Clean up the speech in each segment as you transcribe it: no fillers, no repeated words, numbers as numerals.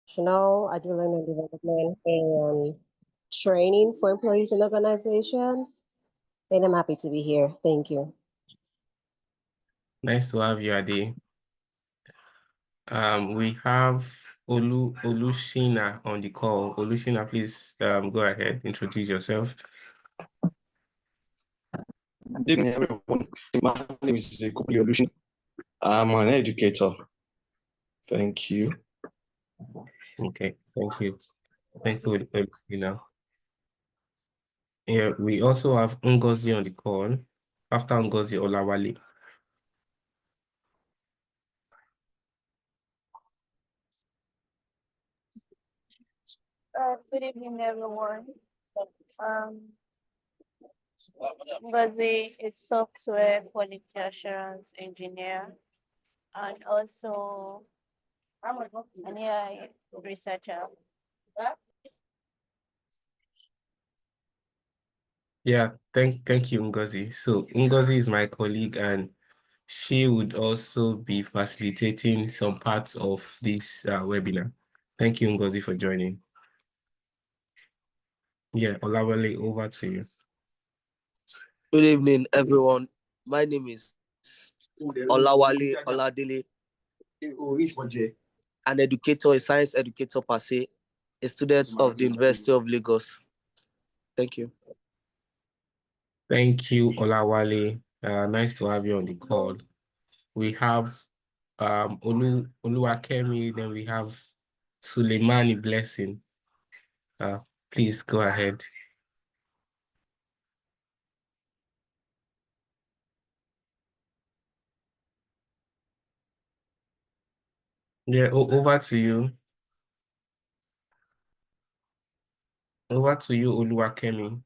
Agile learning development and training for employees and organizations. And I'm happy to be here. Thank you. Nice to have you, Ade. We have Olushina on the call. Olushina, please go ahead, introduce yourself. Good evening, everyone. My name is Kopli Olushina. I'm an educator. Thank you. Okay, thank you. Thank you, Olushina. Yeah, we also have Ngozi on the call. After Ngozi, Olawale. Good evening, everyone. Ngozi is software quality assurance engineer and also an AI researcher. Yeah, thank you, Ngozi. So Ngozi is my colleague and she would also be facilitating some parts of this webinar. Thank you, Ngozi, for joining. Yeah, Olawale, over to you. Good evening, everyone. My name is Olawale Oladele, an educator, a science educator per se, a student of the University of Lagos. Thank you. Thank you, Olawale. Nice to have you on the call. We have Oluwakemi, then we have Suleimani Blessing. Please go ahead. Yeah, over to you. Over to you, Oluwakemi.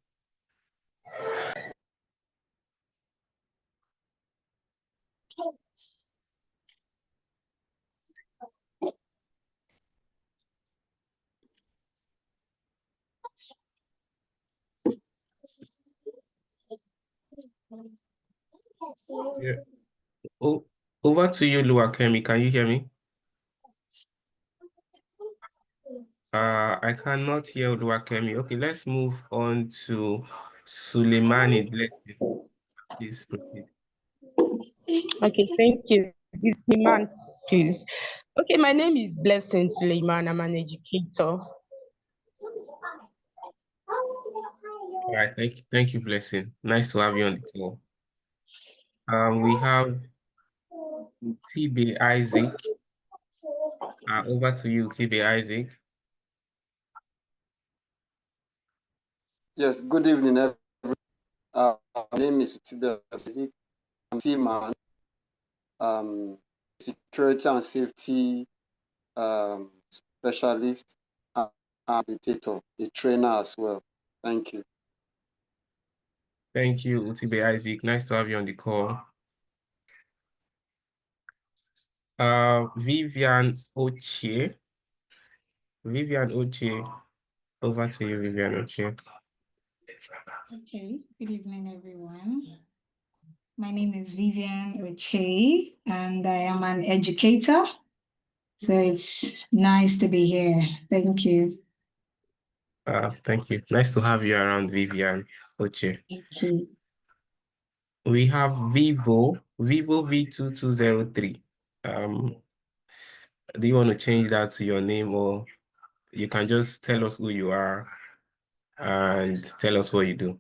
Yeah. Oh, over to you, Oluwakemi. Can you hear me? I cannot hear Oluwakemi. Okay, let's move on to Suleimani Blessing. Please proceed. Okay, thank you. This man, please. Okay, my name is Blessing Suleiman. I'm an educator. All right, thank you, Blessing. Nice to have you on the call. We have TB Isaac. Over to you, TB Isaac. Yes, good evening, everyone. My name is TB Isaac. I'm Seaman, security and safety specialist and educator, a trainer as well. Thank you. Thank you, Utibe Isaac. Nice to have you on the call. Vivian Oche. Vivian Oche. Over to you, Vivian Oche. Okay, good evening, everyone. My name is Vivian Oche, and I am an educator. So it's nice to be here. Thank you. Thank you. Nice to have you around, Vivian Oche. Thank you. We have Vivo V2203. Do you want to change that to your name, or you can just tell us who you are and tell us what you do?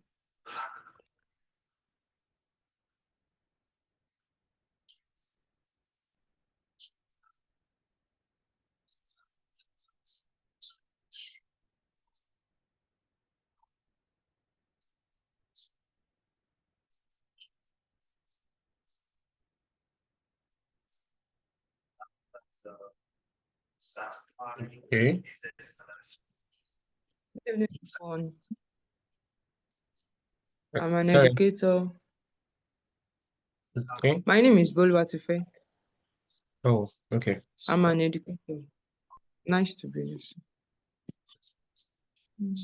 Okay. I'm an Sorry. educator. Okay. My name is Boluwatife. Oh, okay. I'm an educator. Nice to be here.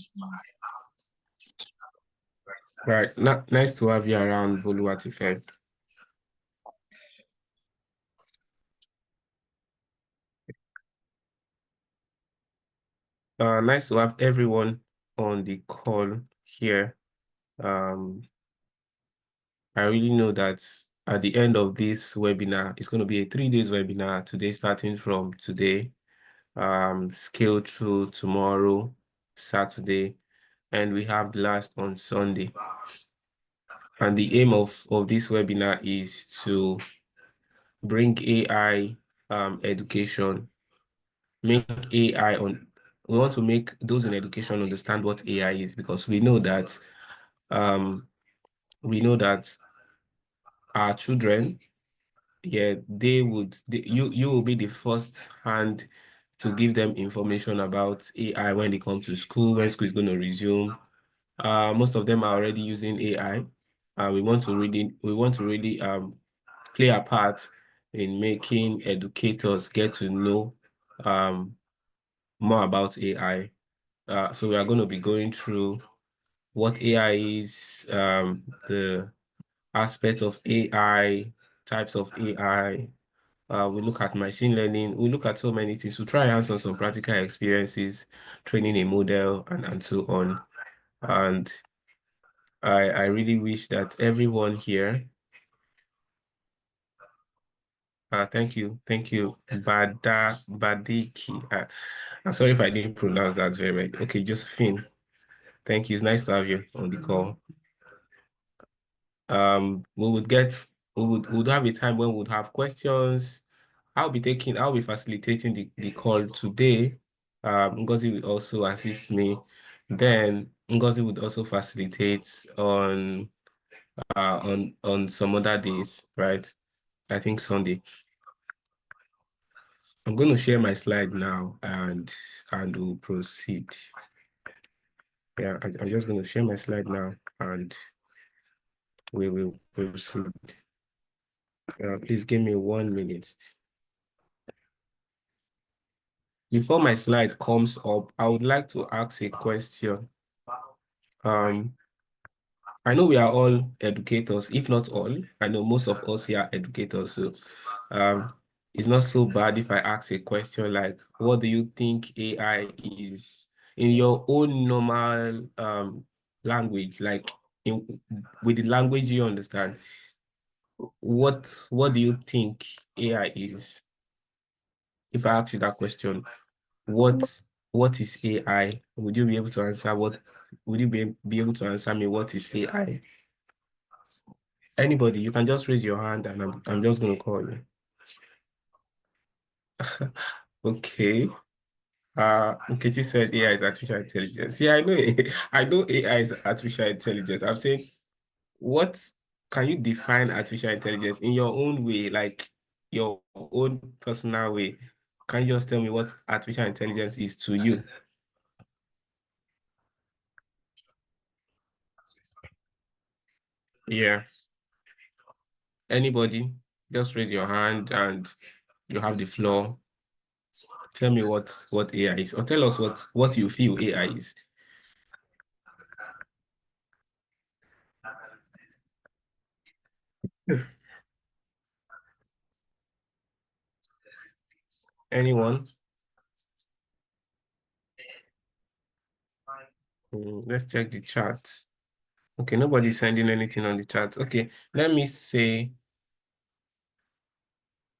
Right. Nice to have you around, Boluwatife. Nice to have everyone on the call here. I really know that at the end of this webinar, it's going to be a 3 days webinar today, starting from today, scale through tomorrow, Saturday, and we have the last on Sunday. And the aim of this webinar is to bring AI education, make AI on, we want to make those in education understand what AI is, because we know that our children, yeah, you will be the first hand to give them information about AI when they come to school, when school is going to resume. Most of them are already using AI. We want to really play a part in making educators get to know more about AI. So we are going to be going through what AI is, the aspects of AI, types of AI. We look at machine learning. We look at so many things to try and answer some practical experiences, training a model, and so on. And I really wish that everyone here, thank you, Badiki. I'm sorry if I didn't pronounce that very well. Okay, Josephine, thank you. It's nice to have you on the call. We would have a time when we would have questions. I'll be facilitating the call today. Ngozi will also assist me. Then Ngozi would also facilitate on some other days, right? I think Sunday. I'm going to share my slide now and we'll proceed. Yeah, I'm just going to share my slide now and we will proceed. Please give me 1 minute. Before my slide comes up, I would like to ask a question. I know we are all educators, if not all. I know most of us here are educators, so it's not so bad if I ask a question like, what do you think AI is in your own normal language, like with the language you understand? What do you think AI is? If I ask you that question, what is AI? Would you be able to answer would you be able to answer me what is AI? Anybody, you can just raise your hand and I'm just going to call you. Okay. Nkechi said AI is artificial intelligence. Yeah, I know. I know AI is artificial intelligence. I'm saying, what can you define artificial intelligence in your own way, like your own personal way? Can you just tell me what artificial intelligence is to you? Yeah. Anybody, just raise your hand and you have the floor. Tell me what AI is, or tell us what you feel AI is. Anyone? Let's check the chat. Okay, nobody's sending anything on the chat. Okay, let me say,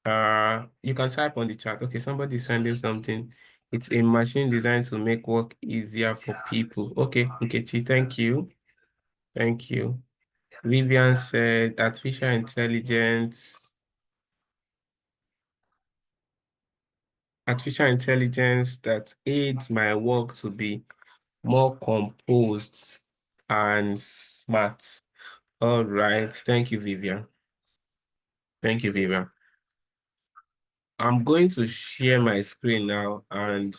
you can type on the chat. Okay, somebody's sending something. It's a machine designed to make work easier for people. Okay, Nkechi, thank you. Thank you. Vivian said artificial intelligence that aids my work to be more composed and smart. All right. Thank you, Vivian. Thank you, Vivian. I'm going to share my screen now, and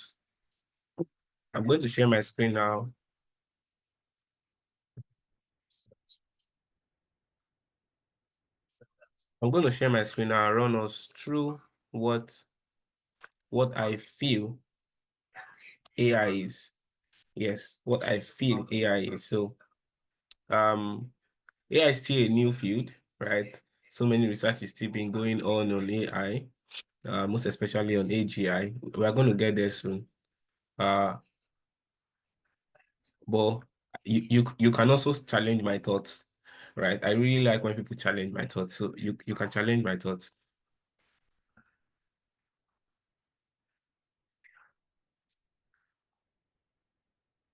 I'm going to share my screen now. I'm going to share my screen now and run us through what I feel AI is. Yes, what I feel AI is. So, AI is still a new field, right? So many research is still been going on AI, most especially on AGI. We are going to get there soon. but you can also challenge my thoughts, right? I really like when people challenge my thoughts, so you can challenge my thoughts.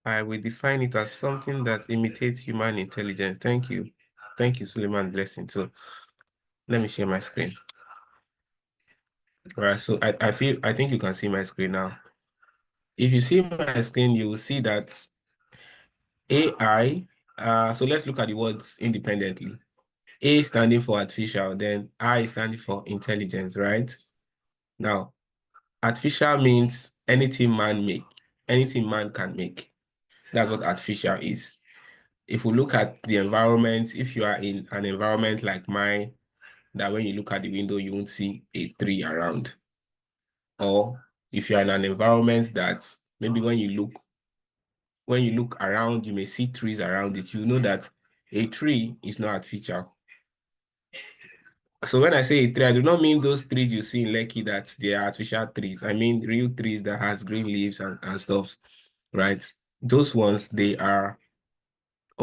I will define it as something that imitates human intelligence. Thank you. Thank you, Suleiman Blessing. So let me share my screen. All right, so I think you can see my screen now. If you see my screen, you will see that AI, so let's look at the words independently. A standing for artificial, then I standing for intelligence, right? Now, artificial means anything man make, anything man can make. That's what artificial is. If we look at the environment, if you are in an environment like mine, that when you look at the window, you won't see a tree around. Or if you're in an environment that maybe when you look around, you may see trees around it, you know that a tree is not artificial. So when I say a tree, I do not mean those trees you see in Lekki that they are artificial trees. I mean real trees that has green leaves and stuff, right? Those ones, they are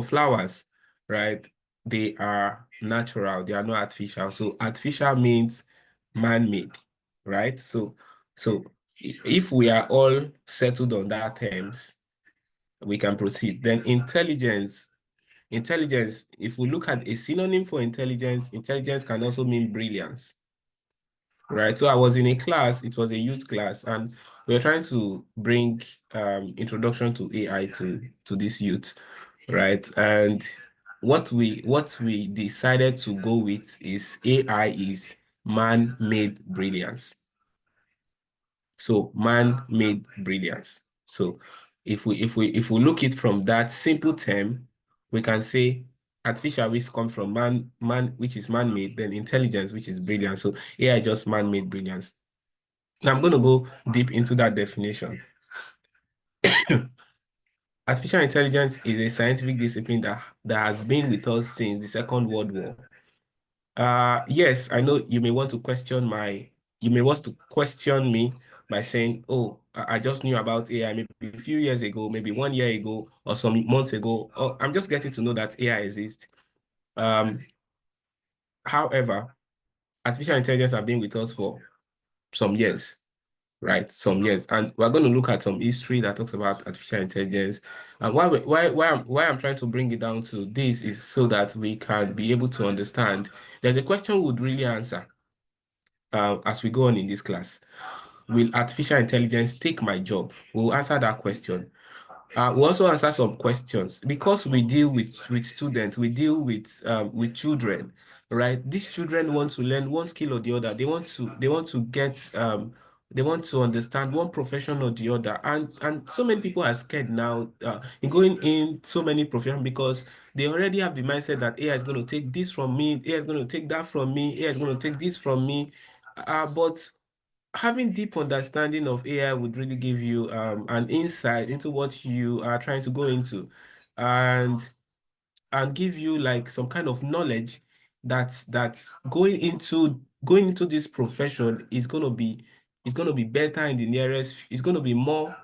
flowers, right? They are natural, they are not artificial. So artificial means man-made, right? So if we are all settled on that terms, we can proceed. Then intelligence, if we look at a synonym for intelligence, intelligence can also mean brilliance, right? So I was in a class, it was a youth class, and we were trying to bring introduction to AI to this youth, right? And what we decided to go with is AI is man-made brilliance. So man-made brilliance. So if we look it from that simple term, we can say artificial, which comes from man, which is man-made, then intelligence, which is brilliance. So AI just man-made brilliance. Now I'm going to go deep into that definition. Artificial intelligence is a scientific discipline that has been with us since the Second World War. Yes, I know you may want to question me by saying, oh, I just knew about AI maybe a few years ago, maybe 1 year ago, or some months ago. Or I'm just getting to know that AI exists. However, artificial intelligence have been with us for some years, right? Some years, and we're going to look at some history that talks about artificial intelligence. And why I'm trying to bring it down to this is so that we can be able to understand. There's a question we would really answer as we go on in this class. Will artificial intelligence take my job? We'll answer that question. We'll also answer some questions because we deal with students, we deal with children, right? These children want to learn one skill or the other. They want to get they want to understand one profession or the other, and so many people are scared now in going in so many professions because they already have the mindset that AI is going to take this from me, AI is going to take that from me, AI is going to take this from me, but having deep understanding of AI would really give you an insight into what you are trying to go into, and give you like some kind of knowledge that's going into this profession is going to be better in the nearest, it's going to be more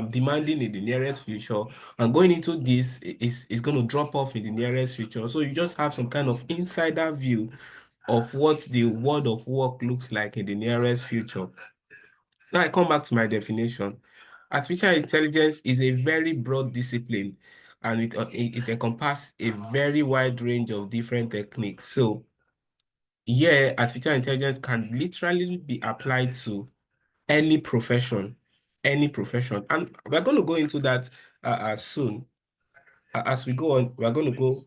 demanding in the nearest future, and going into this is going to drop off in the nearest future. So you just have some kind of insider view of what the world of work looks like in the nearest future. Now I come back to my definition. Artificial intelligence is a very broad discipline, and it encompasses a very wide range of different techniques. So yeah, artificial intelligence can literally be applied to any profession, And we're going to go into that soon. As we go on, we're going to go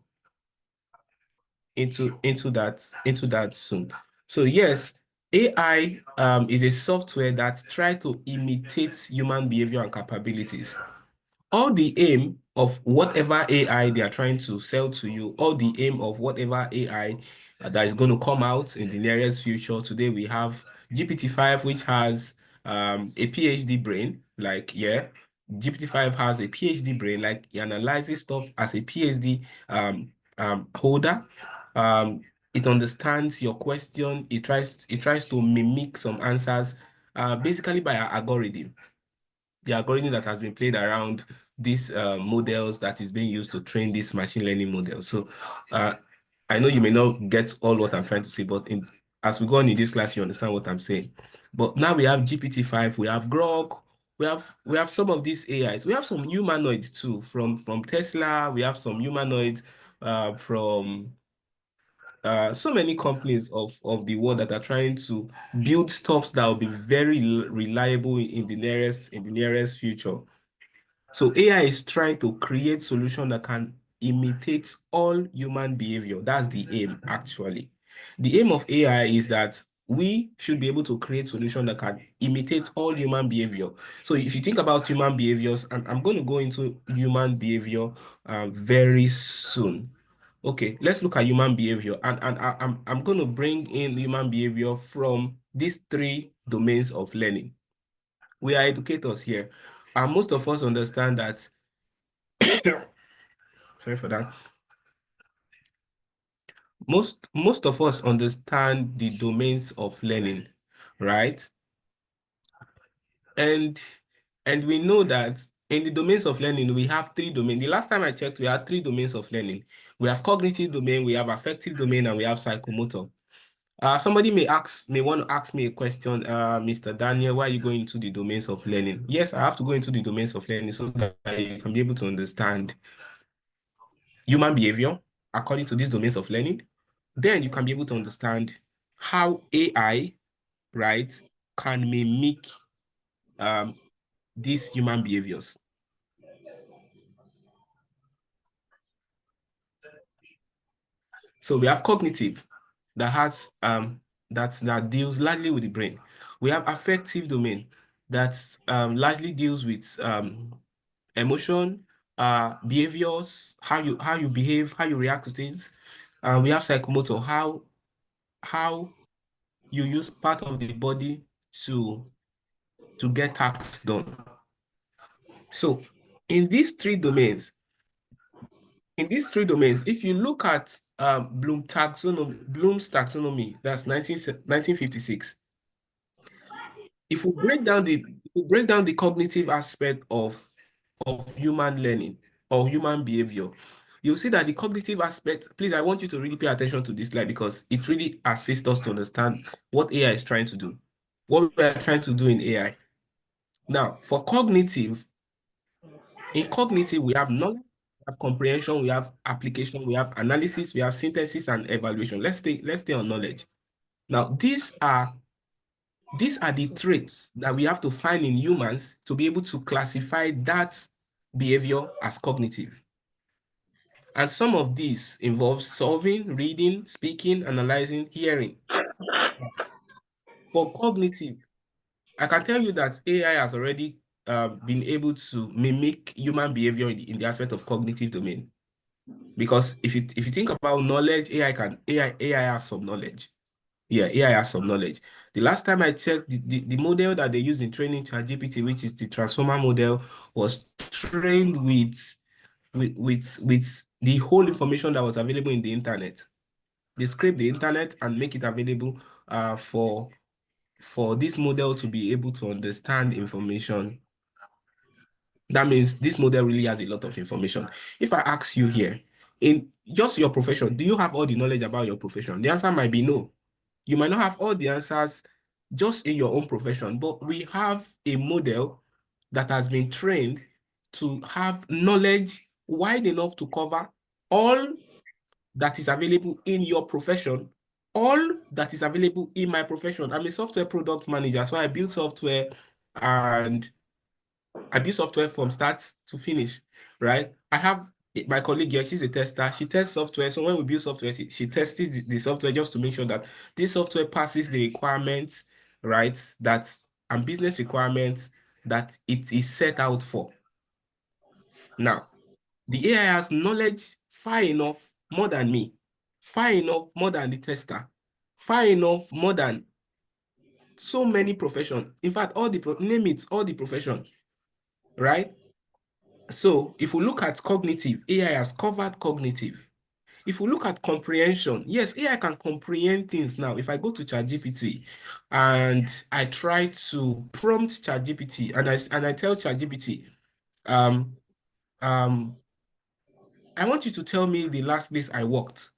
into that soon. So yes, AI is a software that tries to imitate human behavior and capabilities. All the aim of whatever AI they are trying to sell to you, all the aim of whatever AI that is going to come out in the nearest future. Today we have GPT-5, which has a PhD brain. Like, yeah, GPT-5 has a PhD brain, like it analyzes stuff as a PhD holder. It understands your question. It tries to mimic some answers, basically by an algorithm. the algorithm that has been played around these models that is being used to train this machine learning model. So I know you may not get all what I'm trying to say, but as we go on in this class, you understand what I'm saying. But now we have GPT-5, we have Grok, we have some of these AIs. We have some humanoids too from Tesla. We have some humanoids from so many companies of the world that are trying to build stuffs that will be very reliable in the nearest future. So AI is trying to create solutions that can imitate all human behavior. That's the aim, actually. The aim of AI is that we should be able to create solutions that can imitate all human behavior. So if you think about human behaviors, and I'm going to go into human behavior very soon. Okay, let's look at human behavior, and I'm going to bring in human behavior from these 3 domains of learning. We are educators here, and most of us understand that. Sorry for that. Most of us understand the domains of learning, right? And we know that in the domains of learning, we have 3 domains. The last time I checked, we had 3 domains of learning. We have cognitive domain, we have affective domain, and we have psychomotor. Somebody may want to ask me a question, Mr. Daniel, why are you going into the domains of learning? Yes, I have to go into the domains of learning so that you can be able to understand human behavior according to these domains of learning. Then you can be able to understand how AI, right, can mimic these human behaviors. So we have cognitive that has that deals largely with the brain. We have affective domain that largely deals with emotion, behaviors, how you behave, how you react to things. We have psychomotor, how you use part of the body to get tasks done. So in these 3 domains, if you look at Bloom's taxonomy, that's 1956. If we break down the cognitive aspect of human learning or human behavior, you'll see that the cognitive aspect, please, I want you to really pay attention to this slide because it really assists us to understand what AI is trying to do, what we are trying to do in AI. Now, for cognitive, in cognitive, we have knowledge, we have comprehension, we have application, we have analysis, we have synthesis and evaluation. Let's stay on knowledge. Now, these are the traits that we have to find in humans to be able to classify that behavior as cognitive. And some of these involve solving, reading, speaking, analyzing, hearing. For cognitive, I can tell you that AI has already been able to mimic human behavior in the aspect of cognitive domain. Because if you think about knowledge, AI has some knowledge. Yeah, AI has some knowledge. The last time I checked, the model that they use in training ChatGPT, which is the transformer model, was trained with the whole information that was available in the internet. They scrape the internet and make it available for this model to be able to understand information. That means this model really has a lot of information. If I ask you here, in just your profession, do you have all the knowledge about your profession? The answer might be no. You might not have all the answers just in your own profession, but we have a model that has been trained to have knowledge wide enough to cover all that is available in your profession, all that is available in my profession. I'm a software product manager, so I build software and I build software from start to finish, right? I have my colleague here, she's a tester. She tests software. So when we build software, she tests the software just to make sure that this software passes the requirements, right? And business requirements that it is set out for. Now, the AI has knowledge far enough more than me, far enough more than the tester, far enough more than so many professions. In fact, all the professions, right? So if we look at cognitive, AI has covered cognitive. if we look at comprehension, yes, AI can comprehend things now. If I go to ChatGPT and I try to prompt ChatGPT and I tell ChatGPT, I want you to tell me the last place I worked.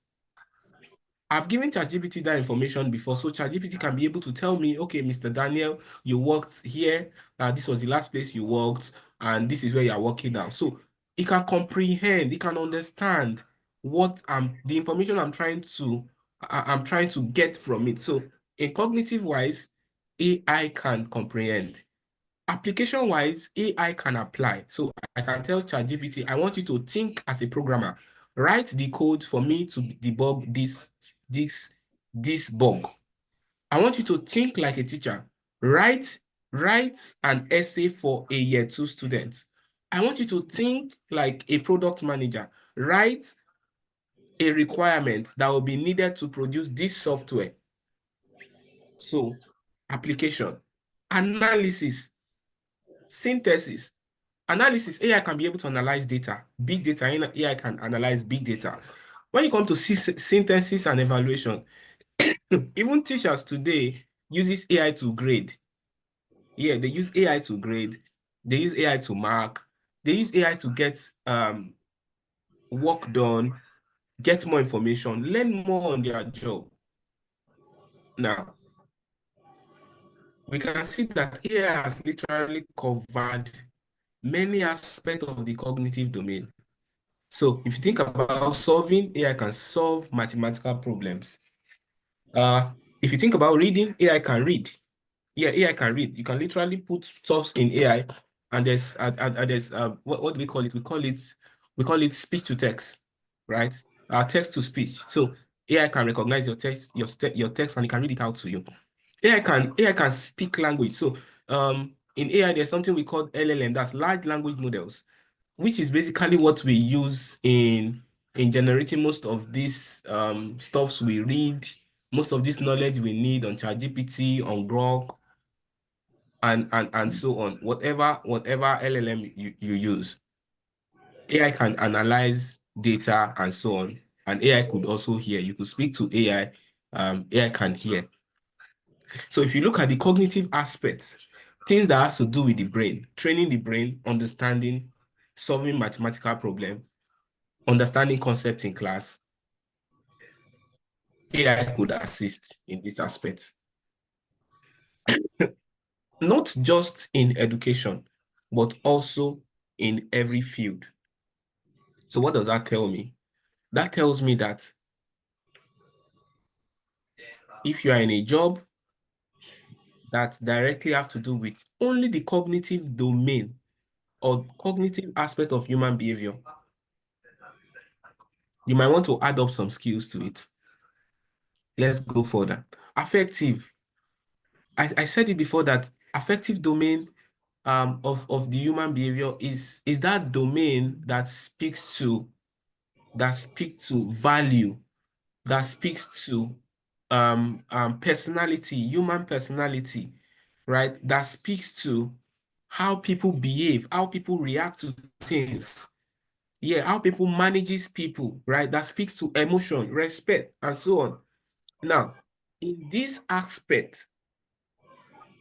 I've given ChatGPT that information before, so ChatGPT can be able to tell me, okay, Mr. Daniel, you worked here. This was the last place you worked, and this is where you are working now. So it can comprehend, it can understand what the information I'm trying to get from it. So in cognitive wise, AI can comprehend. Application wise, AI can apply. So I can tell ChatGPT, I want you to think as a programmer. Write the code for me to debug this bug. I want you to think like a teacher. Write an essay for a year 2 student. I want you to think like a product manager. Write a requirement that will be needed to produce this software. So application, analysis, synthesis. Analysis, AI can be able to analyze data. Big data, AI can analyze big data. When you come to synthesis and evaluation, even teachers today uses AI to grade. Yeah, they use AI to grade. They use AI to mark. They use AI to get work done, get more information, learn more on their job. Now, we can see that AI has literally covered many aspects of the cognitive domain. So if you think about solving, AI can solve mathematical problems. If you think about reading, AI can read. Yeah, AI can read. You can literally put stuff in AI, and there's what do we call it? We call it speech to text, right? Text to speech. So AI can recognize your text, your text, and it can read it out to you. AI can speak language. So in AI, there's something we call LLM, that's large language models, which is basically what we use in generating most of these stuffs we read, most of this knowledge we need on ChatGPT, on Grok, and so on. Whatever LLM you use, AI can analyze data and so on. And AI could also hear. You could speak to AI, AI can hear. So if you look at the cognitive aspects, things that has to do with the brain, training the brain, understanding, solving mathematical problems, understanding concepts in class, AI could assist in this aspect. Not just in education, but also in every field. So what does that tell me? That tells me that if you are in a job that directly have to do with only the cognitive domain or cognitive aspect of human behavior, you might want to add up some skills to it. Let's go further. Affective. I said it before that affective domain of the human behavior is that domain that speaks to value, that speaks to personality, human personality, right? That speaks to how people behave, how people react to things. Yeah, how people manages people, right? That speaks to emotion, respect, and so on. Now, in this aspect,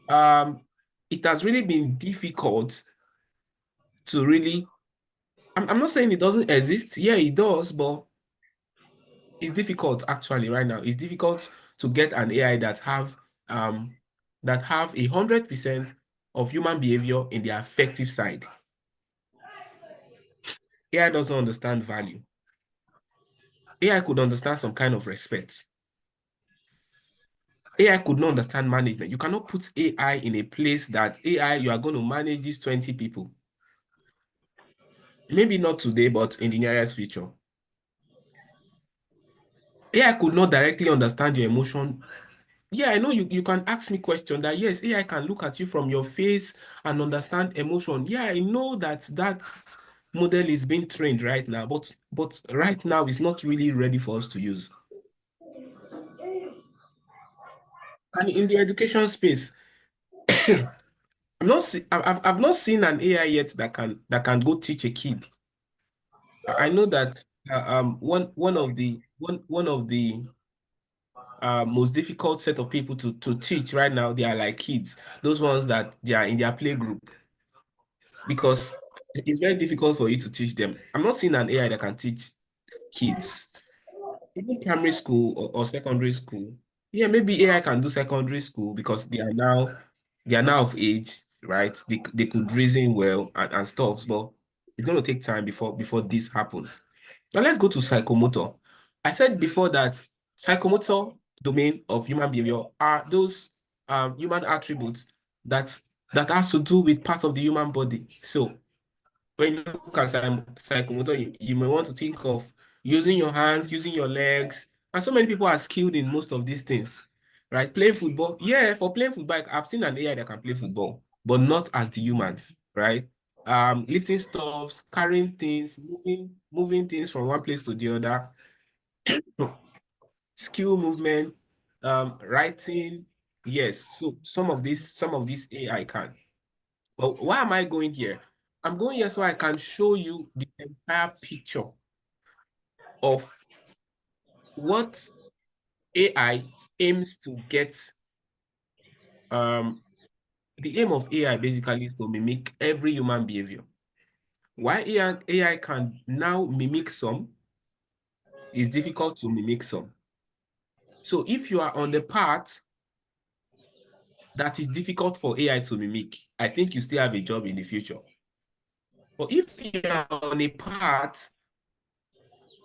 it has really been difficult to really, I'm not saying it doesn't exist. Yeah, it does, but it's difficult actually right now. It's difficult to get an AI that have 100% of human behavior in the affective side. AI doesn't understand value. AI could understand some kind of respect. AI could not understand management. You cannot put AI in a place that AI, you are going to manage these 20 people. Maybe not today, but in the nearest future. AI could not directly understand your emotion. Yeah, I know you can ask me question that, yes, AI can look at you from your face and understand emotion. Yeah, I know that model is being trained right now, but right now it's not really ready for us to use. And in the education space, I've not seen an AI yet that can go teach a kid. I know that one of the most difficult set of people to teach right now, they are like kids, those ones that they are in their play group, because it's very difficult for you to teach them. I'm not seeing an AI that can teach kids, even primary school or secondary school. Yeah, maybe AI can do secondary school because they are now of age, right? They could reason well and stuff, but it's going to take time before this happens. Now let's go to psychomotor. I said before that psychomotor domain of human behavior are those human attributes that has to do with parts of the human body. So when you look at psychomotor, you may want to think of using your hands, using your legs. And so many people are skilled in most of these things, right? Playing football. Yeah, for playing football, I've seen an AI that can play football, but not as the humans, right? Lifting stuffs, carrying things, moving things from one place to the other. Skill movement, writing. Yes, so some of these AI can. But why am I going here? I'm going here so I can show you the entire picture of what AI aims to get. The aim of AI basically is to mimic every human behavior. Why AI can now mimic some, is difficult to mimic some. So if you are on the part that is difficult for AI to mimic, I think you still have a job in the future. But if you are on a part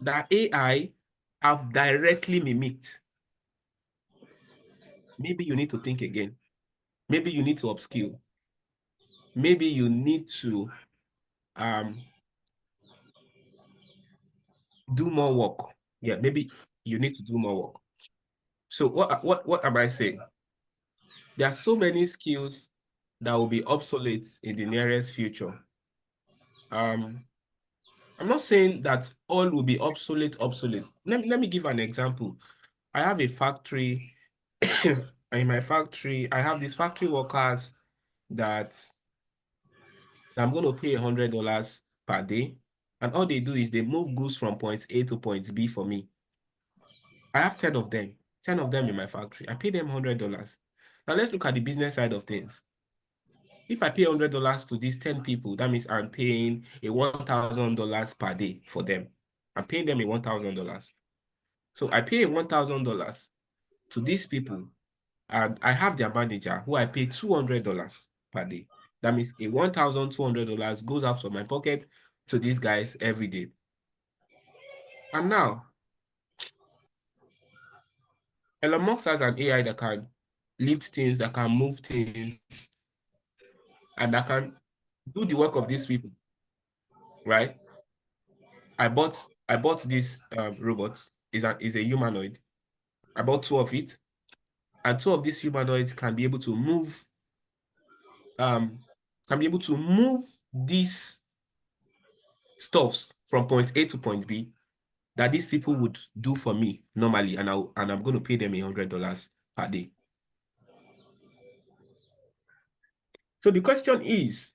that AI have directly mimicked, maybe you need to think again. Maybe you need to upskill. Maybe you need to do more work. Yeah, maybe you need to do more work. So what am I saying? There are so many skills that will be obsolete in the nearest future. I'm not saying that all will be obsolete. Let me give an example. I have a factory. In my factory, I have these factory workers that I'm going to pay $100 per day. And all they do is they move goods from point A to point B for me. I have 10 of them in my factory. I pay them $100. Now let's look at the business side of things. If I pay $100 to these 10 people, that means I'm paying a $1,000 per day for them. I'm paying them a $1,000. So I pay $1,000 to these people, and I have their manager who I pay $200 per day. That means a $1,200 goes out of my pocket to these guys every day. And now, Elon Musk has an AI that can lift things, that can move things, and that can do the work of these people, right? I bought this robot. Is a humanoid. I bought 2 of it, and 2 of these humanoids can be able to move. These stuffs from point A to point B that these people would do for me normally, and I'm going to pay them $100 per day. So the question is,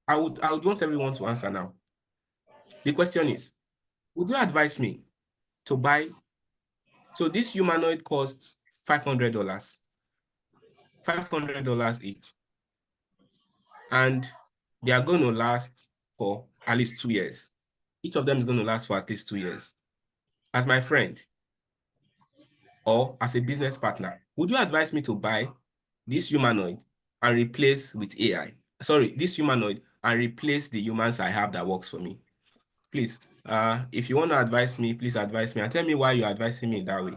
I would want everyone to answer now. The question is, would you advise me to buy? So this humanoid costs $500. $500 each. And they are going to last for at least 2 years. Each of them is going to last for at least 2 years. As my friend or as a business partner, would you advise me to buy this humanoid and replace with AI? Sorry, this humanoid and replace the humans I have that works for me? Please, if you want to advise me, please advise me and tell me why you're advising me in that way.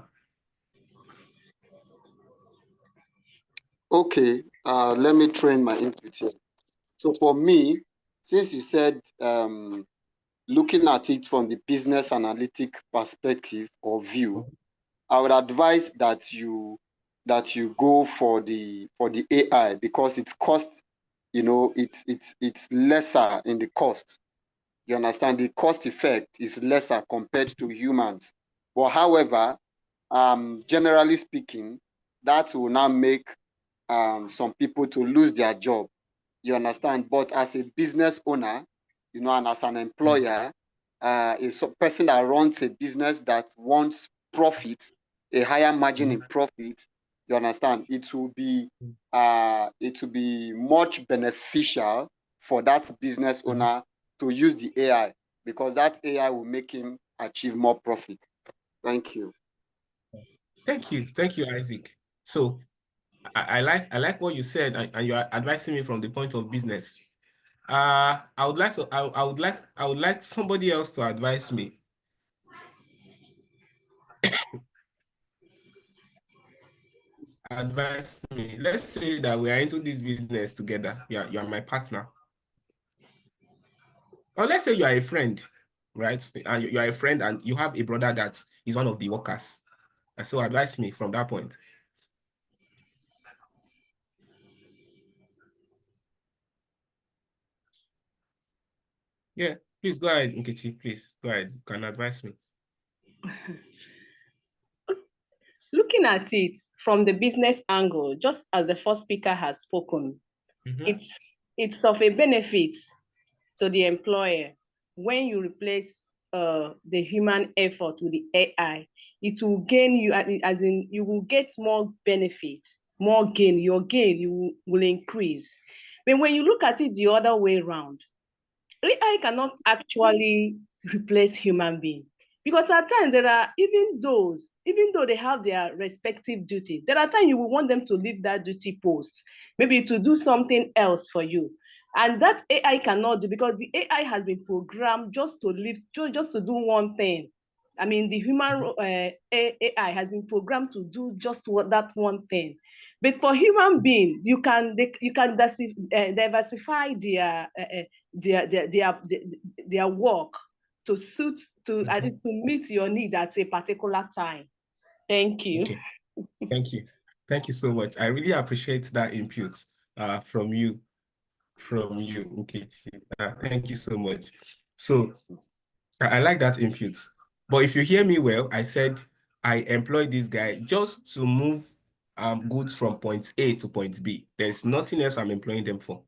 Okay, let me train my input here. So for me, since you said looking at it from the business analytic perspective or view, I would advise that you go for the AI, because its cost, it's lesser in the cost. You understand? The cost effect is lesser compared to humans. But however, generally speaking, that will now make some people to lose their job. You understand? But as a business owner, you know, and as an employer, a person that runs a business that wants profit, a higher margin in profit, you understand, it will be much beneficial for that business owner to use the AI, because that AI will make him achieve more profit. Thank you. Thank you, Isaac. So I like what you said, and you are advising me from the point of business. I would like somebody else to advise me. Advise me. Let's say that we are into this business together. You are my partner. Or let's say you are a friend, right? And you are a friend and you have a brother that is one of the workers. And so advise me from that point. Yeah, please go ahead, Nkechi. Please go ahead. You can advise me. Looking at it from the business angle, just as the first speaker has spoken, it's of a benefit to the employer when you replace the human effort with the AI. It will gain you, as in you will get more benefit, more gain. Your gain will increase. But when you look at it the other way around, AI cannot actually replace human being, because at times there are even though they have their respective duties, there are times you will want them to leave that duty post, maybe to do something else for you. And that AI cannot do, because the AI has been programmed just to live, just to do one thing. I mean, the human AI has been programmed to do just that one thing. But for human being, you can diversify their work to suit at least to meet your need at a particular time. Thank you. Okay. Thank you so much. I really appreciate that input from you. Okay. Thank you so much. So I like that input. But if you hear me well, I said I employ this guy just to move goods from point A to point B. There's nothing else I'm employing them for.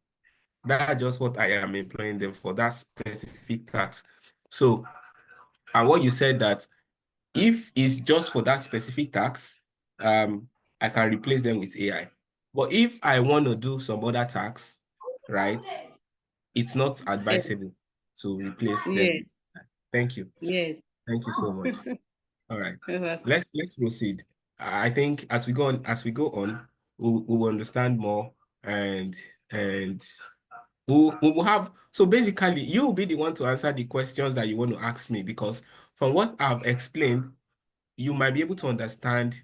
That's just what I am employing them for, that specific task. So, and what you said that if it's just for that specific task, I can replace them with AI. But if I want to do some other tasks, right, it's not advisable to replace them. Yes. Thank you. Yes. Thank you so much. All right. Let's proceed. I think as we go on, we will understand more, and we will have. So basically, you will be the one to answer the questions that you want to ask me, because from what I've explained, you might be able to understand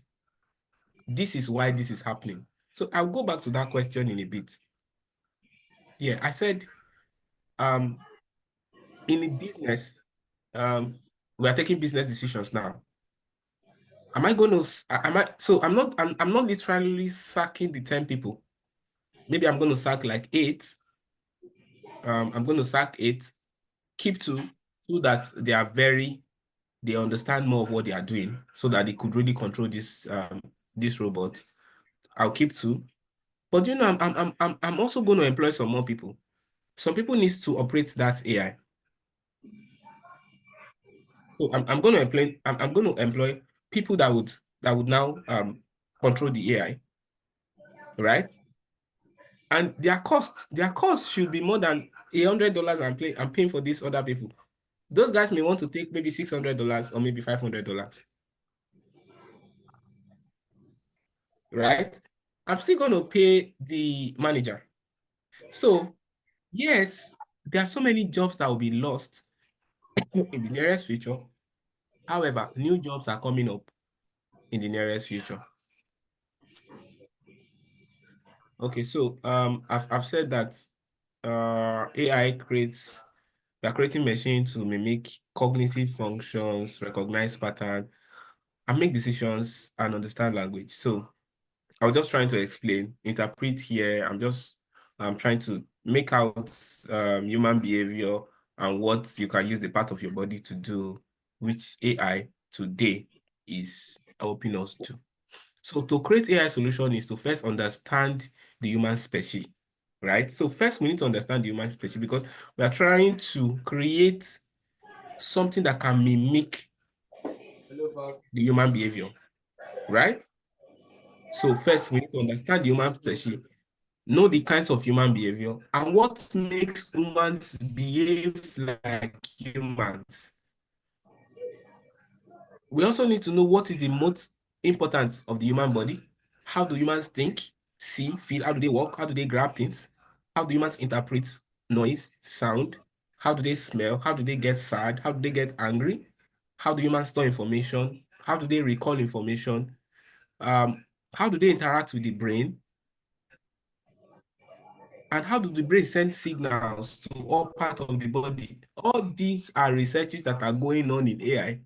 this is why this is happening. So I'll go back to that question in a bit. Yeah, I said, in a business, we are taking business decisions now. Am I going to, so I'm not literally sacking the 10 people. Maybe I'm going to sack like 8. I'm going to sack 8, keep 2, so that they understand more of what they are doing, so that they could really control this robot. I'll keep 2. But you know, I'm also going to employ some more people. Some people need to operate that AI. So I'm going to employ people that would now control the AI, right? And their cost should be more than $100 I'm paying for these other people. Those guys may want to take maybe $600 or maybe $500, right? I'm still going to pay the manager. So yes, there are so many jobs that will be lost in the nearest future. However, new jobs are coming up in the nearest future. Okay, so I've said that AI they're creating machines to mimic cognitive functions, recognize patterns, and make decisions and understand language. So I was just trying to explain, interpret here. I'm trying to make out human behavior and what you can use the part of your body to do, which AI today is helping us to. So to create AI solution is to first understand the human species, right? So first we need to understand the human species because we are trying to create something that can mimic the human behavior, right? So first we need to understand the human species, know the kinds of human behavior and what makes humans behave like humans. We also need to know what is the most importance of the human body. How do humans think, see, feel? How do they walk? How do they grab things? How do humans interpret noise, sound? How do they smell? How do they get sad? How do they get angry? How do humans store information? How do they recall information? How do they interact with the brain? And how do the brain send signals to all parts of the body? All these are researches that are going on in AI.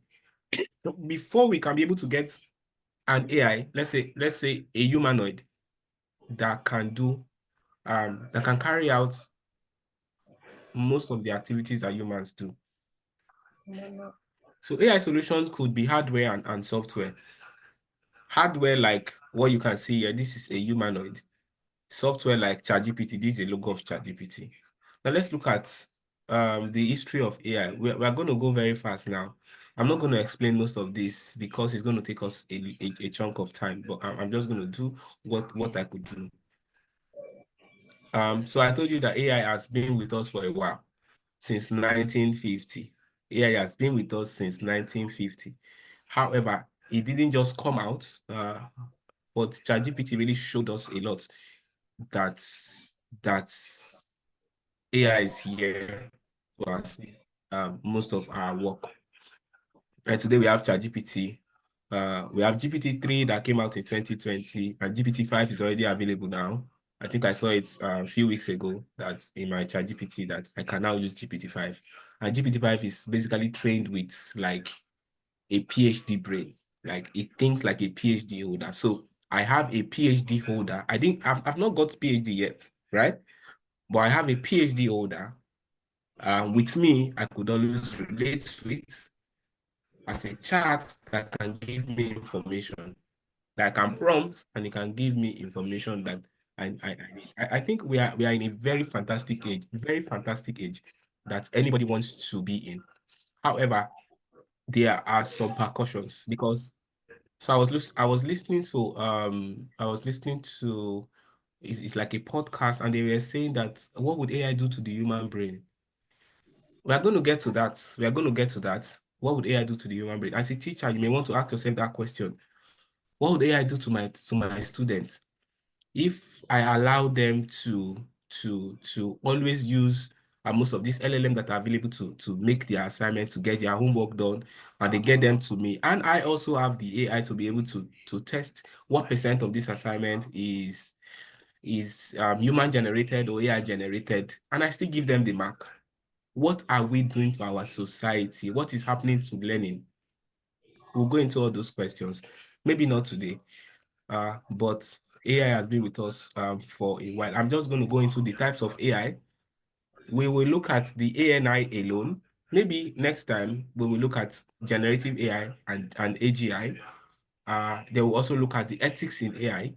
Before we can be able to get an AI, let's say a humanoid that can do, that can carry out most of the activities that humans do. So AI solutions could be hardware and software. Hardware like what you can see here, this is a humanoid. Software like ChatGPT, this is a logo of ChatGPT. Now let's look at the history of AI. We're going to go very fast now. I'm not going to explain most of this because it's going to take us a chunk of time, but I'm just going to do what I could do. So I told you that AI has been with us for a while, since 1950. AI has been with us since 1950. However, it didn't just come out, but ChatGPT really showed us a lot that AI is here to assist most of our work. And today we have ChatGPT. We have GPT-3 that came out in 2020, and GPT-5 is already available now. I think I saw it a few weeks ago that in my ChatGPT that I can now use GPT-5. And GPT-5 is basically trained with like a PhD brain. Like it thinks like a PhD holder. So I have a PhD holder. I've not got PhD yet, right? But I have a PhD holder. With me, I could always relate with as a chat that can give me information that I can prompt, and it can give me information that I need. I think we are in a very fantastic age that anybody wants to be in. However, there are some precautions because I was listening to it's like a podcast, and they were saying that what would AI do to the human brain? We are going to get to that. What would AI do to the human brain? As a teacher, you may want to ask yourself that question. What would AI do to my students if I allow them to always use most of these LLM that are available to make their assignment, to get their homework done, and they get them to me, and I also have the AI to be able to test what percent of this assignment is human generated or AI generated, and I still give them the mark. What are we doing to our society? What is happening to learning? We'll go into all those questions. Maybe not today, but AI has been with us for a while. I'm just going to go into the types of AI. We will look at the ANI alone. Maybe next time we will look at generative AI and AGI. They will also look at the ethics in AI.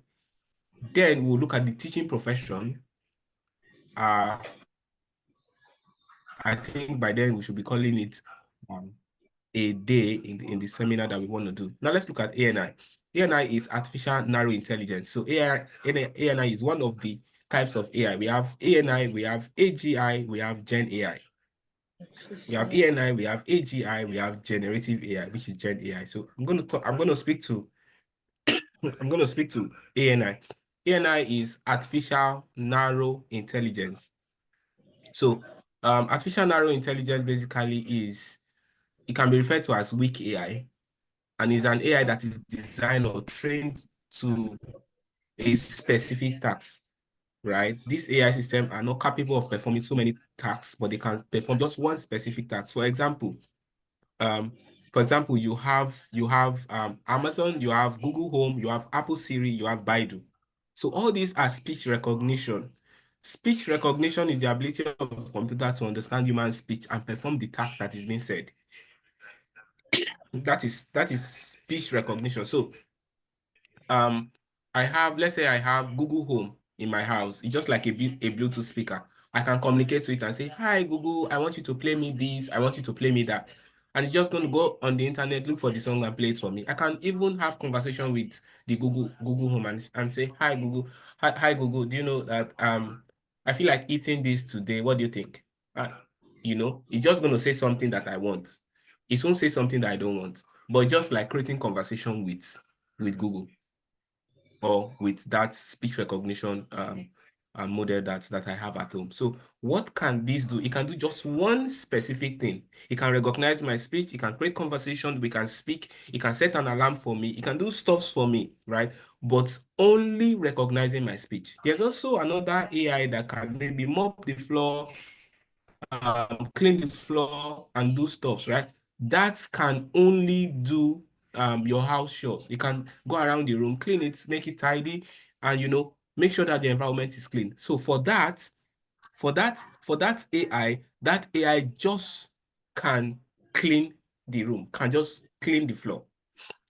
Then we'll look at the teaching profession. I think by then we should be calling it a day in the seminar that we want to do. Now let's look at ANI. ANI is artificial narrow intelligence. So ANI is one of the types of AI. We have ANI, we have AGI, we have Gen AI. We have ANI, we have AGI, we have generative AI, which is Gen AI. So I'm going to speak to ANI. ANI is artificial narrow intelligence. So artificial narrow intelligence basically it can be referred to as weak AI, and is an AI that is designed or trained to a specific task, right? These AI systems are not capable of performing so many tasks, but they can perform just one specific task. For example, you have Amazon, you have Google Home, you have Apple Siri, you have Baidu. So all these are speech recognition. Speech recognition is the ability of a computer to understand human speech and perform the task that is being said. That is speech recognition. So let's say I have Google Home in my house. It's just like a Bluetooth speaker. I can communicate to it and say, hi, Google, I want you to play me this. I want you to play me that. And it's just going to go on the internet, look for the song and play it for me. I can even have conversation with the Google Home and say, hi, Google. Hi, Google. Do you know that I feel like eating this today? What do you think? You know, it's just going to say something that I want. It won't say something that I don't want. But just like creating conversation with Google or with that speech recognition model that I have at home. So what can this do? It can do just one specific thing. It can recognize my speech. It can create conversation. We can speak. It can set an alarm for me. It can do stuff for me, right? But only recognizing my speech. There's also another AI that can maybe mop the floor, clean the floor, and do stuff, right? That can only do your house chores. You can go around the room, clean it, make it tidy, and you know, make sure that the environment is clean. So for that AI, that AI just can clean the room, can just clean the floor.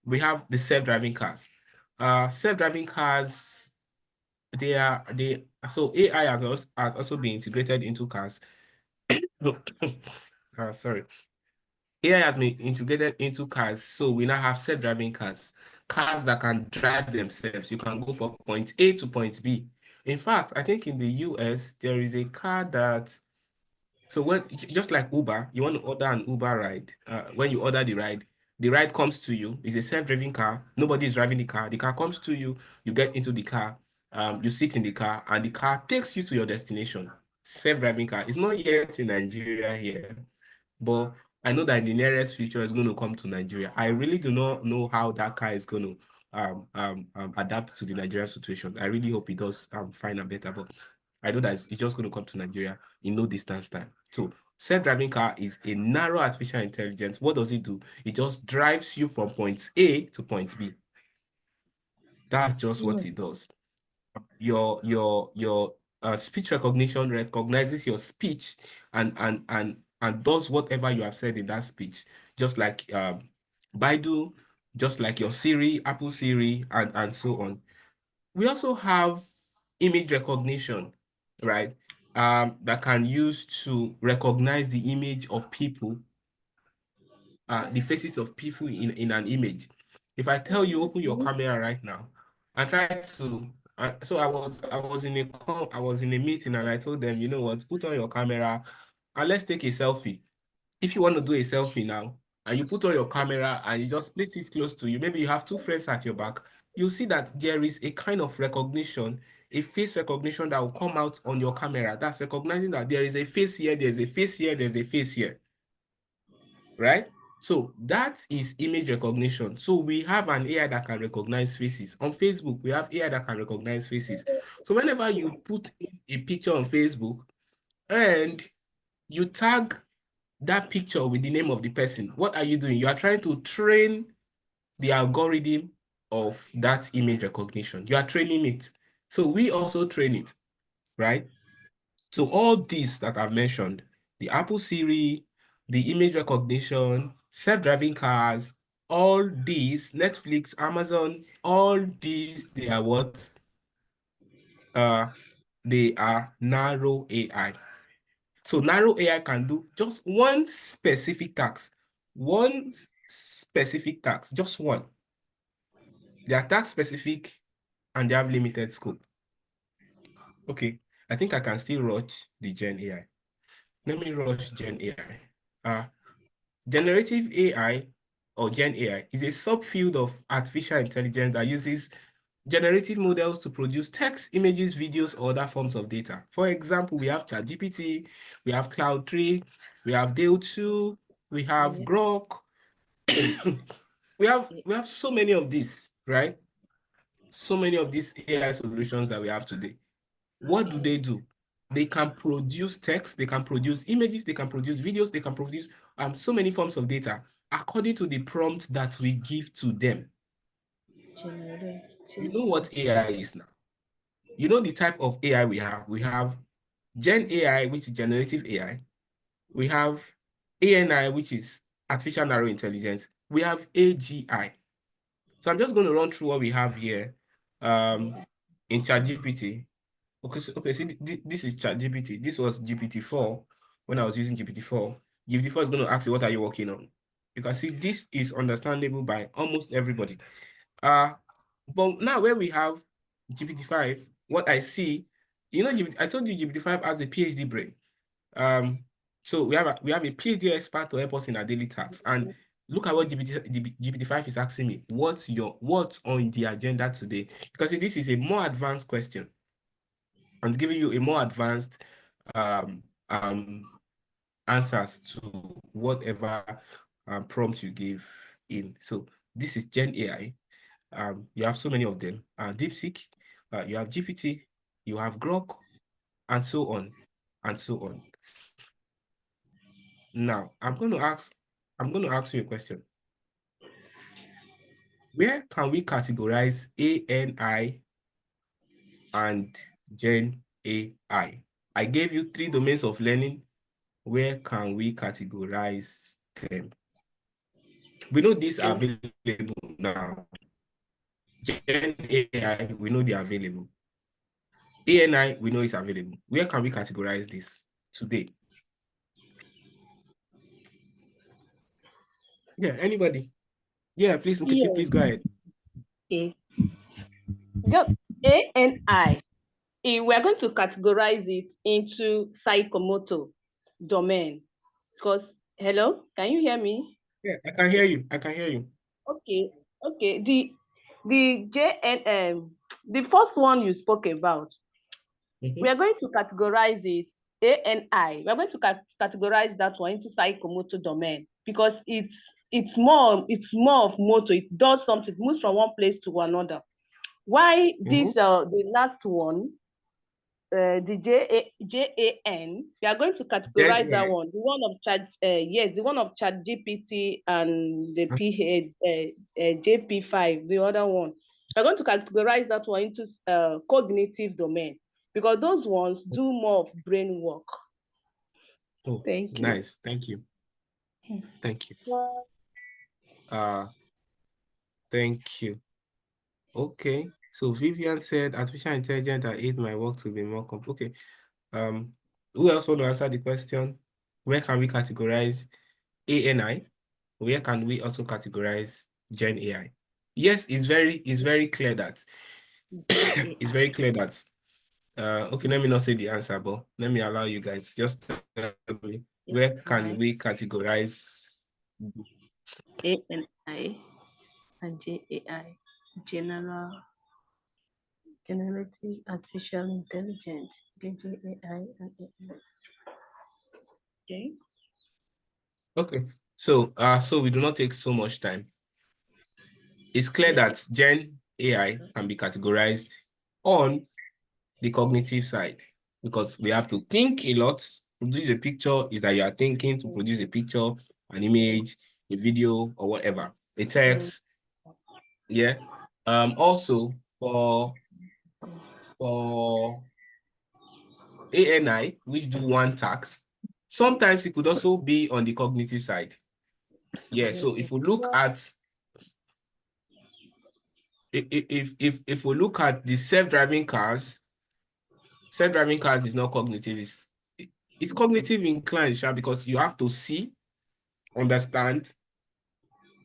We have the self-driving cars. Self-driving cars, so AI has also been integrated into cars. Sorry. AI has been integrated into cars, so we now have self-driving cars that can drive themselves. You can go from point A to point B. In fact, I think in the US, there is a car that, so when, just like Uber, you want to order an Uber ride. When you order the ride comes to you. It's a self-driving car. Nobody is driving the car. The car comes to you. You get into the car. You sit in the car, and the car takes you to your destination. Self-driving car. It's not yet in Nigeria here, but I know that in the nearest future it's going to come to Nigeria. I really do not know how that car is going to adapt to the Nigerian situation. I really hope it does fine and better, but I know that it's just going to come to Nigeria in no distance time. So self-driving car is a narrow artificial intelligence. What does it do? It just drives you from point A to point B. That's just what it does. Your speech recognition recognizes your speech and does whatever you have said in that speech, just like Baidu, just like your Siri, Apple Siri, and so on. We also have image recognition, right? That can use to recognize the image of people, the faces of people in an image. If I tell you open your camera right now, and try to so I was in a meeting and I told them, you know what, put on your camera and let's take a selfie. If you want to do a selfie now and you put on your camera and you just place it close to you, maybe you have two friends at your back, you'll see that there is a kind of recognition, a face recognition that will come out on your camera. That's recognizing that there is a face here, there's a face here, there's a face here, right? So that is image recognition. So we have an AI that can recognize faces. On Facebook, we have AI that can recognize faces. So whenever you put a picture on Facebook and you tag that picture with the name of the person, what are you doing? You are trying to train the algorithm of that image recognition. You are training it. So we also train it, right? So all these that I've mentioned, the Apple Siri, the image recognition, self-driving cars, all these, Netflix, Amazon, all these, they are what? They are narrow AI. So narrow AI can do just one specific task. Just one. They are task specific and they have limited scope. Okay, I think I can still rush the Gen AI. Let me rush Gen AI. Generative AI or Gen AI is a subfield of artificial intelligence that uses generative models to produce text, images, videos, or other forms of data. For example, we have ChatGPT, we have Cloud 3, we have Dale 2, we have Grok. we have so many of these, right? So many of these AI solutions that we have today. What do? They can produce text, they can produce images, they can produce videos, they can produce so many forms of data according to the prompt that we give to them. You know what AI is now? You know the type of AI we have? We have Gen AI, which is generative AI. We have ANI, which is artificial narrow intelligence. We have AGI. So I'm just going to run through what we have here in ChatGPT. Okay, see, this is ChatGPT. This was GPT-4 when I was using GPT-4. GPT-4 is going to ask you, what are you working on? You can see this is understandable by almost everybody. But now when we have GPT-5, what I see, you know, I told you GPT-5 has a PhD brain. So we have a PhD expert to help us in our daily tasks. And look at what GPT-5 is asking me. What's on the agenda today? Because this is a more advanced question and giving you a more advanced answers to whatever prompt you give in. So this is Gen AI. You have so many of them. DeepSeek, you have GPT, you have Grok, and so on, and so on. Now, I'm going to ask you a question. Where can we categorize ANI and Gen AI? I gave you 3 domains of learning. Where can we categorize them? We know these are available now. Gen AI, we know they are available. ANI, we know it's available. Where can we categorize this today? Yeah, anybody? Yeah, please, Nkechi, Yeah. please go ahead. Okay. Just ANI. We are going to categorize it into psychomotor domain. Because, hello, can you hear me? Yeah, I can hear you. I can hear you. Okay. The the first one you spoke about, we are going to categorize it ANI. We are going to categorize that one into psychomotor domain because it's more of motor. It does something, it moves from one place to another. Why this the last one, the JAN, we are going to categorize that one. The one of the one of ChatGPT and the JP5, the other one. We're going to categorize that one into cognitive domain because those ones do more of brain work. Oh, thank you. Nice. Thank you. Thank you. Thank you. Okay. So Vivian said artificial intelligence that aid my work to be more complex. Okay. Who else want to answer the question? Where can we categorize ANI? Where can we also categorize Gen AI? Yes, it's very clear that it's very clear that okay, let me not say the answer, but let me allow you guys just tell me where can we categorize ANI and JAI, generative artificial intelligence, JAI and AI. Okay. Okay. So so we do not take so much time. It's clear that Gen AI can be categorized on the cognitive side because we have to think a lot. Produce a picture is that you are thinking to produce a picture, an image, a video, or whatever. A text. Yeah. Also for ANI, which do one task, sometimes it could also be on the cognitive side. Yeah. So if we look at if we look at the self-driving cars is not cognitive. It's cognitive inclined, because you have to see, understand.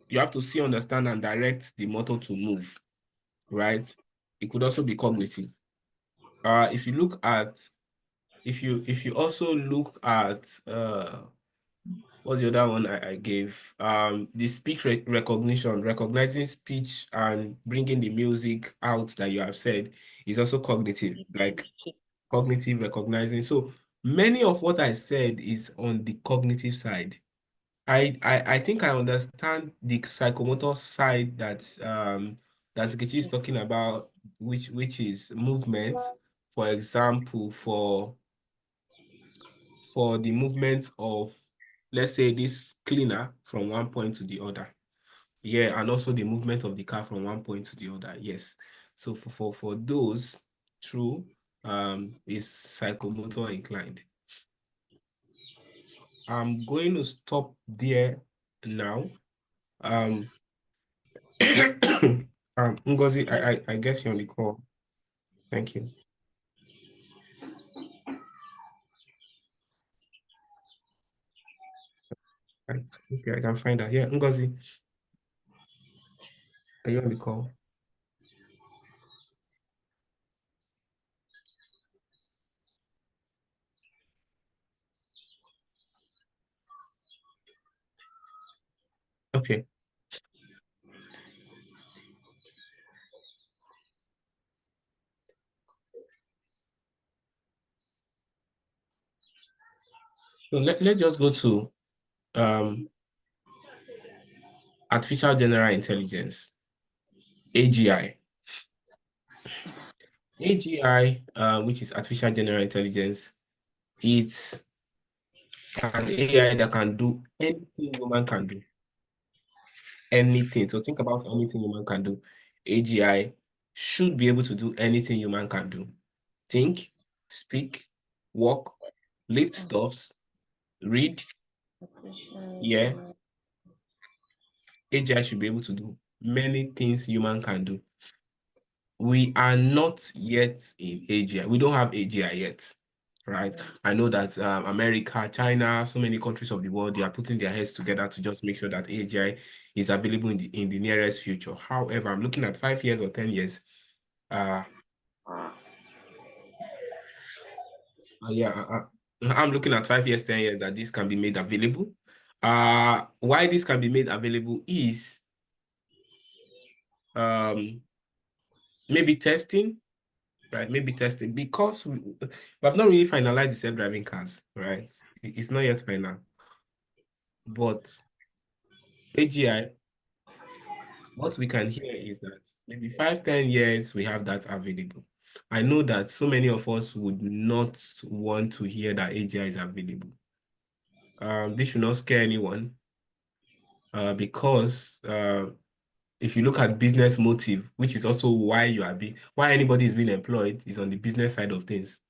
You have to see, understand, and direct the motor to move, right? It could also be cognitive. If you also look at what's the other one I gave? The speech recognition, recognizing speech and bringing the music out that you have said is also cognitive, like cognitive recognizing. So many of what I said is on the cognitive side. I think I understand the psychomotor side that that Nkechi is talking about, which is movement. For example, for the movement of, let's say, this cleaner from one point to the other. Yeah, and also the movement of the car from one point to the other. Yes. So for those, true, is psychomotor inclined. I'm going to stop there now. Ngozi, I guess you're on the call. Thank you. Right. Okay, I can find that. Yeah, Ngozi, are you on the call? Okay. So let's just go to artificial general intelligence, AGI. AGI, which is artificial general intelligence, it's an AI that can do anything human can do. Anything. So think about anything human can do. AGI should be able to do anything human can do. Think, speak, walk, lift stuffs, read. Yeah. AGI should be able to do many things human can do. We are not yet in AGI. We don't have AGI yet, right? I know that America, China, so many countries of the world, they are putting their heads together to just make sure that AGI is available in the nearest future. However, I'm looking at 5 years or 10 years. I'm looking at 5 years, 10 years that this can be made available. Why this can be made available is maybe testing, right? Maybe testing because we have not really finalized the self-driving cars, right? It's not yet final. But AGI, what we can hear is that maybe 5, 10 years we have that available. I know that so many of us would not want to hear that AGI is available. This should not scare anyone because if you look at business motive, which is also why why anybody is being employed is on the business side of things.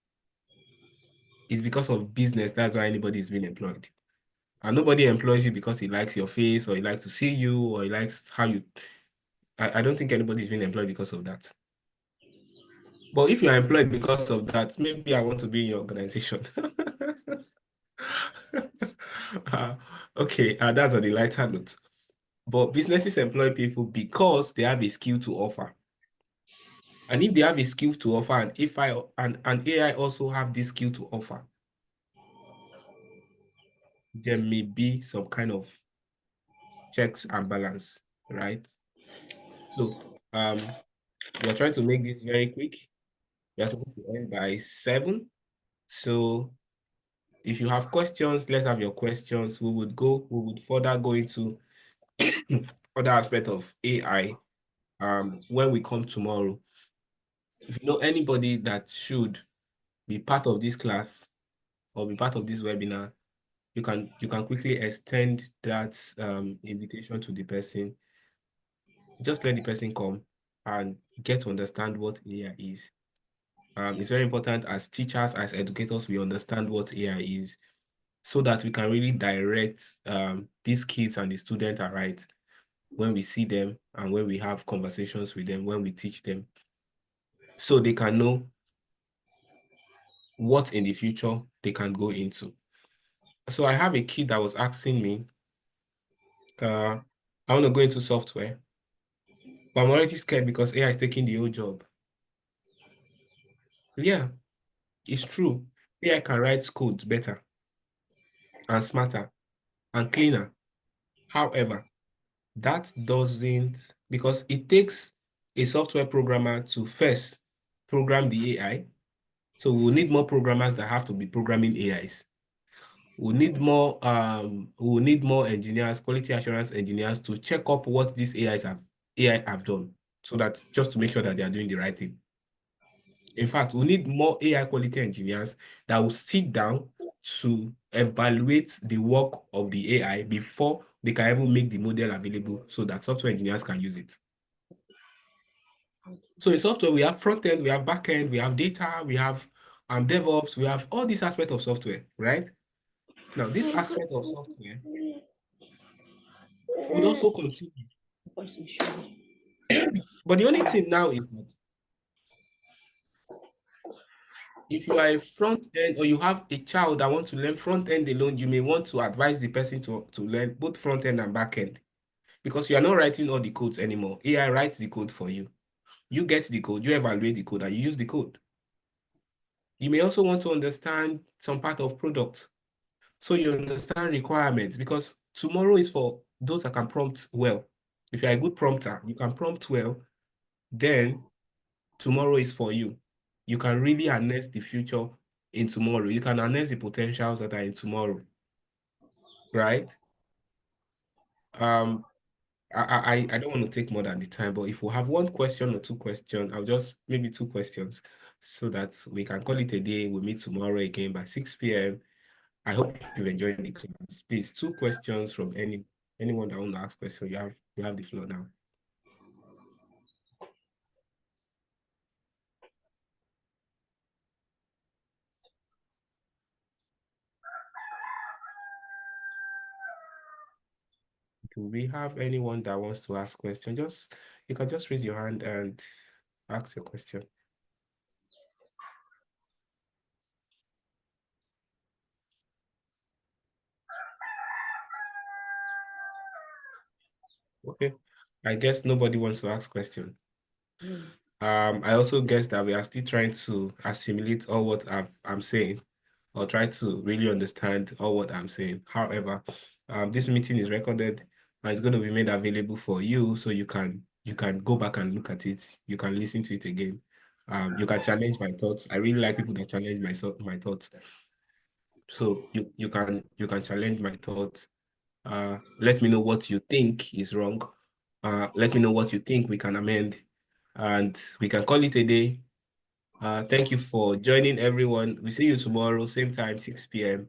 It's because of business, that's why anybody is being employed. And nobody employs you because he likes your face or he likes to see you or he likes how you... I don't think anybody's been employed because of that. But if you're employed because of that, maybe I want to be in your organization. Okay, that's on the lighter note. But businesses employ people because they have a skill to offer. And if they have a skill to offer, and if and AI also have this skill to offer, there may be some kind of checks and balance, right? So we are trying to make this very quick. We are supposed to end by 7. So if you have questions, let's have your questions. We would further go into other aspect of AI when we come tomorrow. If you know anybody that should be part of this class or be part of this webinar, you can quickly extend that invitation to the person. Just let the person come and get to understand what AI is. It's very important as teachers, as educators, we understand what AI is so that we can really direct these kids and the students right when we see them and when we have conversations with them, when we teach them, so they can know what in the future they can go into. So I have a kid that was asking me, I want to go into software, but I'm already scared because AI is taking the whole job. Yeah, it's true. AI can write codes better and smarter and cleaner. However, that doesn't, because it takes a software programmer to first program the AI. So we'll need more programmers that have to be programming AIs. We'll need more engineers, quality assurance engineers to check up what these AI have done, so that just to make sure that they are doing the right thing. In fact, we need more AI quality engineers that will sit down to evaluate the work of the AI before they can even make the model available so that software engineers can use it. So in software, we have front end, we have back end, we have data, we have DevOps, we have all these aspects of software, right? Now, this aspect of software would also continue. But the only thing now is that if you are a front end or you have a child that wants to learn front end alone, you may want to advise the person to learn both front end and back end, because you are not writing all the codes anymore. AI writes the code for you. You get the code, you evaluate the code, and you use the code. You may also want to understand some part of product, so you understand requirements, because tomorrow is for those that can prompt well. If you're a good prompter, you can prompt well, then tomorrow is for you. You can really harness the future in tomorrow. You can harness the potentials that are in tomorrow, right? I don't want to take more than the time, but if we have one question or two questions, I'll just maybe two questions so that we can call it a day. We'll meet tomorrow again by 6 p.m. I hope you've enjoyed the class. Please, two questions from anyone that want to ask questions. You have the floor now. Do we have anyone that wants to ask question? You can just raise your hand and ask your question. Okay, I guess nobody wants to ask question. I also guess that we are still trying to assimilate all what I'm saying, or try to really understand all what I'm saying. However, this meeting is recorded and it's going to be made available for you, so you can go back and look at it. You can listen to it again. You can challenge my thoughts. I really like people that challenge my thoughts. So you can challenge my thoughts. Let me know what you think is wrong. Let me know what you think we can amend, and we can call it a day. Thank you for joining, everyone. We see you tomorrow, same time, 6 p.m.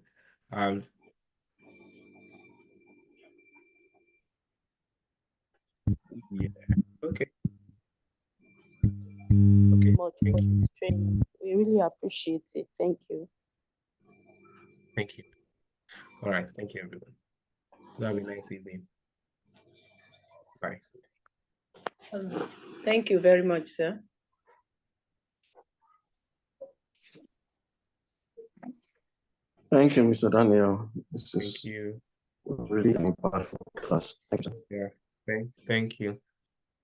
Yeah. Okay. Okay. Much for this training. We really appreciate it. Thank you. Thank you. All right. Thank you, everyone. Have a nice evening. Bye. Thank you very much, sir. Thank you, Mr. Daniel. This Thank is you. really an impactful class. Thank you. Yeah. Thank you.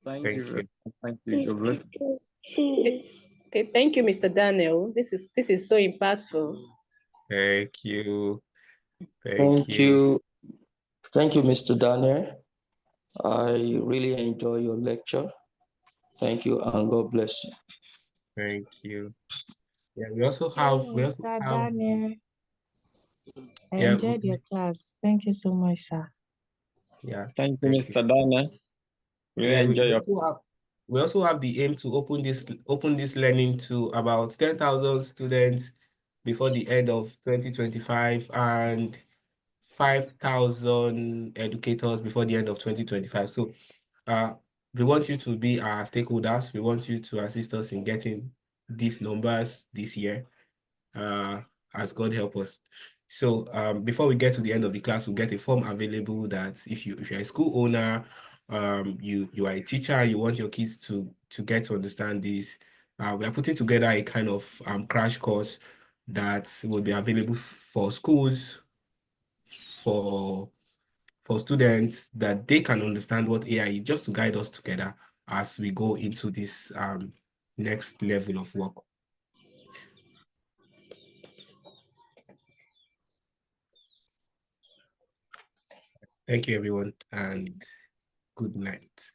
Thank Thank you. you. Thank you. God bless. Okay, thank you, Mr. Daniel. This is so impactful. Thank you. Thank you. Thank you, Mr. Daniel. I really enjoy your lecture. Thank you, and God bless you. Thank you. Yeah, we also have Mr. Daniel. I yeah, enjoyed your class. Thank you so much, sir. yeah. Thank you, Mr. Dana. Really enjoy your. We also have the aim to open this learning to about 10,000 students before the end of 2025 and 5,000 educators before the end of 2025. So we want you to be our stakeholders. We want you to assist us in getting these numbers this year, as God help us. So before we get to the end of the class, we'll get a form available that if you're a school owner, you are a teacher, you want your kids to get to understand this. We are putting together a kind of crash course that will be available for schools, for students, that they can understand what AI is, just to guide us together as we go into this next level of work. Thank you, everyone, and good night.